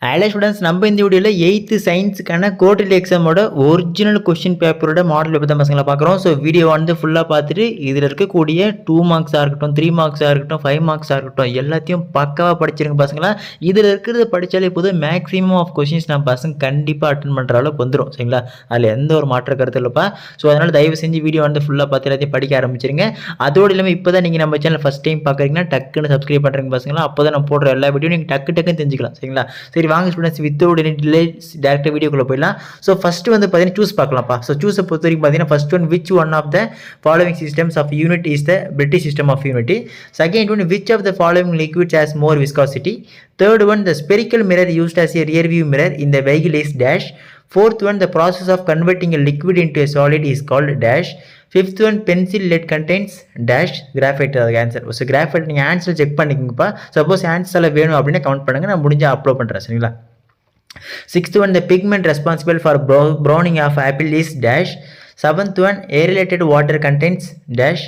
Hello students, நம்ம இந்த வீடியோவில் 8th சயின்ஸுக்கான குவார்டர்லி எக்ஸாமோட ஒரிஜினல் கொஸ்டின் பேப்பரோட மாடல் பேப்பர் தான் பசங்களை பார்க்குறோம். ஸோ வீடியோ வந்து ஃபுல்லாக பார்த்துட்டு இதில் இருக்கக்கூடிய 2 மார்க்ஸாக இருக்கட்டும், 3 மார்க்ஸாக இருக்கட்டும், 5 மார்க்ஸாக இருக்கட்டும், எல்லாத்தையும் பக்காவாக படிச்சிருங்க பசங்களா. இதில் இருக்கிறது படித்தாலே போதும், மேக்ஸிமம் ஆஃப் கொஸ்டின்ஸ் நம்ம பசங்க கண்டிப்பாக அட்டன் பண்ணுற அளவுக்கு வந்துடும். சரிங்களா, அதில் எந்த ஒரு மாற்ற கருத்து இல்லைப்பா. ஸோ அதனால் தயவு செஞ்சு வீடியோ வந்து ஃபுல்லாக பார்த்து எல்லாத்தையும் படிக்க ஆரம்பிச்சிருங்க. அதோடு இல்லாமல் இப்போ தான் நீங்கள் நம்ம சேனல் ஃபஸ்ட் டைம் பார்க்குறீங்கன்னா டக்குன்னு சப்ஸ்கிரைப் பண்ணுறீங்க பசங்களா. அப்போ தான் நான் போடுற எல்லா வீடியோ நீங்கள் டக்குன்னு தெரிஞ்சுக்கலாம். சரிங்களா, சரி வாங்க ஸ்டூடெண்ட்ஸ், வித்தவுட் எனி டிலே டேரக்டாக வீடியோக்குள்ளே போயிடலாம். ஸோ ஃபஸ்ட்டு வந்து பார்த்தீங்கன்னா சூஸ் பார்க்கலாம்ப்பா. ஸோ சூஸை பொறுத்த வரைக்கும் பார்த்தீங்கன்னா first one, which one of the following systems of unit is the British system of units. Second one, which of the following liquids has more viscosity. Third one, the spherical mirror used as a rear view mirror in the vehicle is dash. Fourth one, the process of converting a liquid into a solid is called dash. Fifth one, pencil lead contains dash graphite. அதுக்கு answer. So graphite நீங்கள் answer check பண்ணிக்கோங்கப்பா. Suppose ஆன்சரில் வேணும் அப்படின்னா count பண்ணுங்கள், நான் முடிஞ்சால் upload பண்ணுறேன். சரிங்களா. Sixth one, the pigment responsible for browning of apple is dash. Seventh one, aerated water contains dash.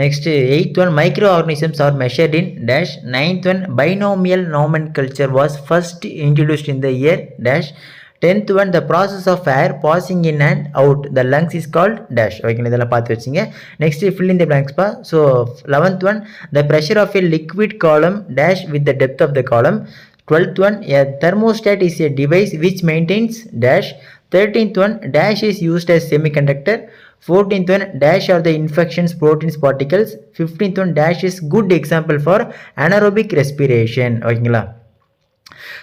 Next, eighth one, microorganisms are measured in dash. Ninth one, binomial nomenclature was first introduced in the year dash. 10th one, the process of air passing in and out the lungs is called dash. Okay, இதெல்லாம் பார்த்து வச்சிங்க. Next, fill in the blanks pa. So 11th one, the pressure of a liquid column dash with the depth of the column. 12th one, a thermostat is a device which maintains dash. 13th one, dash is used as semiconductor. 14th one, dash are the infections proteins particles. 15th one, dash is good example for anaerobic respiration. ஓகேங்களா.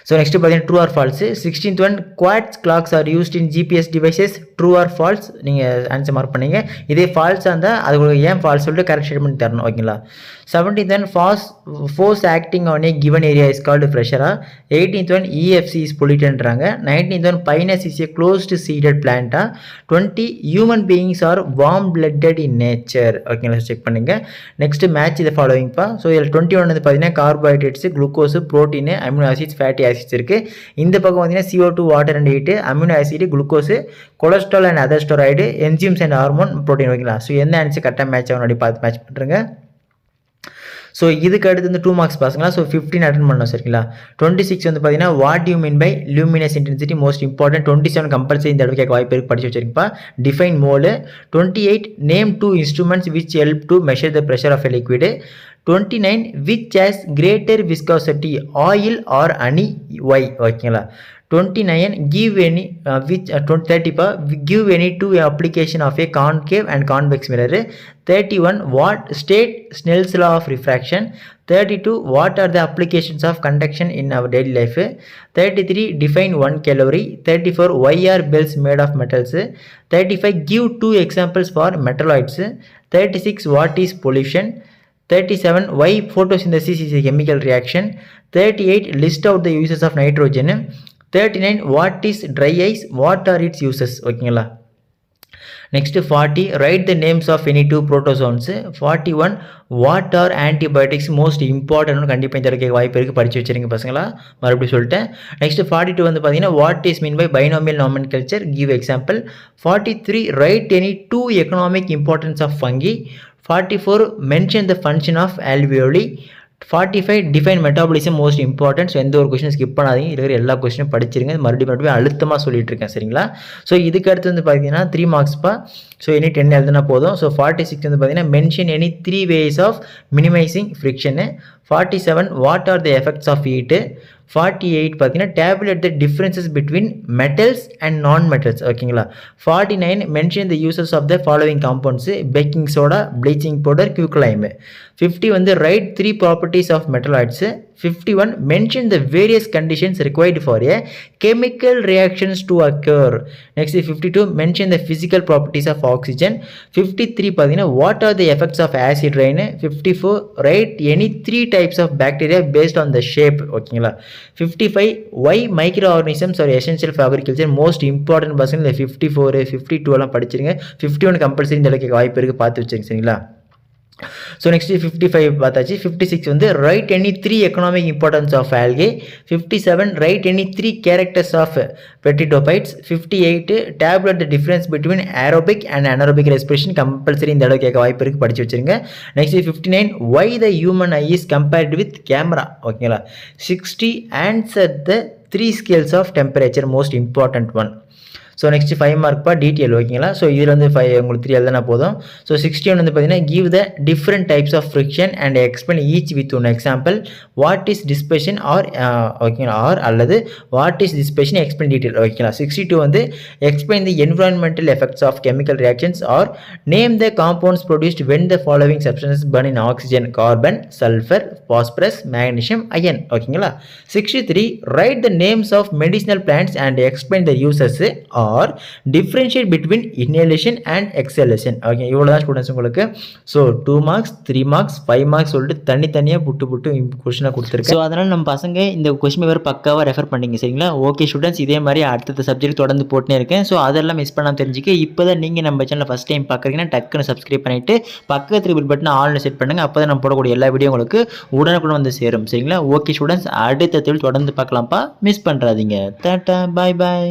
So next பார்த்தீங்கன்னா true R falls. 16th one, quartz clocks are used in GPS devices. True or false, நீங்கள் answer mark பண்ணீங்க. இதே ஃபால்ஸாக இருந்தால் அது ஏன் falls சொல்லிட்டு correct statement தரணும். ஓகேங்களா. 17th one, force acting on a given area is called ப்ரெஷரா. 18th ஒன், இஎஃப்சி இஸ் பொல்யூட்டன்றாங்க. 19th one, pinus is a closed seeded பிளான்ட்டா. 20, human beings are warm blooded in nature. ஓகேங்களா, check பண்ணுங்க. Next match இதை ஃபாலோவிங்ப்பா. So இதில் 21 வந்து பார்த்தீங்கன்னா carbohydrates, glucose, protein, amino acids, fatty acids இருக்குது. இந்த பக்கம் பார்த்தீங்கன்னா CO2, water and heat, amino acid, glucose, cholesterol and other steroid, என்ஜிம்ஸ் and hormone, protein. ஓகேங்களா. ஸோ எந்த ஆன்சர் கரெக்டாக மேட்ச் ஆகும் அப்படி பார்த்து மேட்ச் பண்ணுறேங்க. ஸோ இதுக்கு அடுத்து வந்து 2 மார்க்ஸ் பாருங்களா. ஸோ 15 அட்டன் பண்ணோம். சரிங்களா. 26 வந்து பார்த்தீங்கன்னா what you mean by luminous intensity most important. 27 compulsory இந்த இடத்துக்கு கேட்க வாய்ப்பு இருக்கு, படிச்சு வச்சிருக்கா. Define mole. 28, name 2 instruments which help to measure the pressure of a liquid. 29, which has greater viscosity, oil or honey, why. ஓகேங்களா. 29, give any which 30 give any two application of a concave and convex mirror. 31, what state Snell's law of refraction. 32, what are the applications of conduction in our daily life. 33, define 1 calorie. 34, why are bells made of metals. 35, give 2 examples for metalloids. 36, what is pollution. 37, why photosynthesis is a chemical reaction. 38, list out the uses of nitrogen. 39, what is dry ice, what are its uses. ஓகேங்களா. Next 40, write the names of any 2 protozoans. 41, what are antibiotics most இம்பார்ட்டன்ட்னு கண்டிப்பாக இந்த கேட்க வாய்ப்பு இருக்குது, படித்து வச்சுருங்க பசங்களா. மறுபடியும் சொல்லிட்டேன். நெக்ஸ்ட் 42 வந்து பார்த்தீங்கன்னா what is mean by binomial nomenclature, give example. 43, write any 2 economic importance of fungi. 44, mention the function of alveoli. 45, define metabolism most important. So எந்த ஒரு கொஸ்டின் ஸ்கிப் பண்ணாதீங்க, இருக்கிற எல்லா கொஸ்டினும் படிச்சிருங்க. மறுபடியும் அழுத்தமாக சொல்லிட்டு இருக்கேன். சரிங்களா. ஸோ இதுக்கு அடுத்து வந்து பார்த்தீங்கன்னா 3 மார்க்ஸ்ப்பா. ஸோ எனி 10 எழுதுனா போதும். ஸோ 46 வந்து பார்த்தீங்கன்னா mention any 3 ways of minimising friction. 47, what are the effects of heat. 48 பார்த்தீங்கன்னா tabulate the differences between metals and non metals. ஓகேங்களா. 49, mention the uses of the following compounds, baking soda, bleaching powder, quicklime. 50 வந்து write 3 properties of metalloids. 51, mention the various conditions required for a chemical reactions to occur. Next 52, mention the physical properties of oxygen. 53 பார்த்தீங்கன்னா what are the effects of acid rain. 54, write any 3 types of bacteria based on the shape. ஓகேங்களா. 55, why microorganisms are essential for agriculture most important பசங்க. இந்த 54, 52 எல்லாம் படிச்சிருங்க. 51 compulsory இந்த அளவுக்கு வாய்ப்பு இருக்குது, பார்த்து வச்சுருங்க. சரிங்களா. ஸோ நெக்ஸ்ட் 55 பார்த்தாச்சு. 56 வந்து write any 3 economic importance of algae. 57, write any 3 characters of pteridophytes. 58, tabulate the difference between aerobic and anaerobic respiration. Compulsory இந்த அளவுக்கு கேட்க வாய்ப்பு இருக்குது, படித்து வச்சுருங்க. Next 59, why the human eye is compared with camera. ஓகேங்களா. 60, answer the 3 scales of temperature most important one. So next 5 மார்க்ப்பா detail ஓகேங்களா. ஸோ இதில் வந்து 5 உங்களுக்கு 3 எழுதுனா போதும். ஸோ 61 வந்து பார்த்தீங்கன்னா give the different types of friction and explain each with one example. What is dispersion or ஓகேங்களா, ஆர் அல்லது what is dispersion explain detail ஓகேங்களா. 62 வந்து explain the environmental effects of chemical reactions or name the compounds produced when the following substances burn in oxygen, carbon, sulphur, phosphorus, magnesium, iron ஓகேங்களா. 63 write the names of medicinal plants and explain the uses or differentiate between inhalation and exhalation. Okay, இவ்வளோ தான் students உங்களுக்கு. So 2 marks 3 marks 5 marks சொல்லிட்டு தனித்தனியாக புட்டு கொஸ்டினாக கொடுத்துருக்கேன். So அதனால் நம்ம பசங்க இந்த கொஸ்டின் பேப்பர் பக்காவாக ரெஃபர் பண்ணிங்க சரிங்களா. ஓகே ஸ்டூடெண்ட்ஸ், இதே மாதிரி அடுத்த சப்ஜெக்ட் தொடர்ந்து போட்டுனே இருக்கேன். ஸோ அதெல்லாம் மிஸ் பண்ணாமல் தெரிஞ்சுக்க இப்போ தான் நீங்கள் நம்ம சேனல் ஃபஸ்ட் டைம் பார்க்குறீங்கன்னா டக்குன்னு சப்ஸ்கிரைப் பண்ணிவிட்டு பக்கத்தில் பில் பட்டன் ஆல்னு செட் பண்ணுங்கள். அப்போ தான் நம்ம போடக்கூடிய எல்லா வீடியோ உங்களுக்கு உடனுக்குடன் வந்து சேரும் சரிங்களா. ஓகே ஸ்டூடெண்ட்ஸ், அடுத்த தொடர்ந்து பார்க்கலாம்ப்பா, மிஸ் பண்ணுறாதீங்க. டாடா, பாய் பாய்.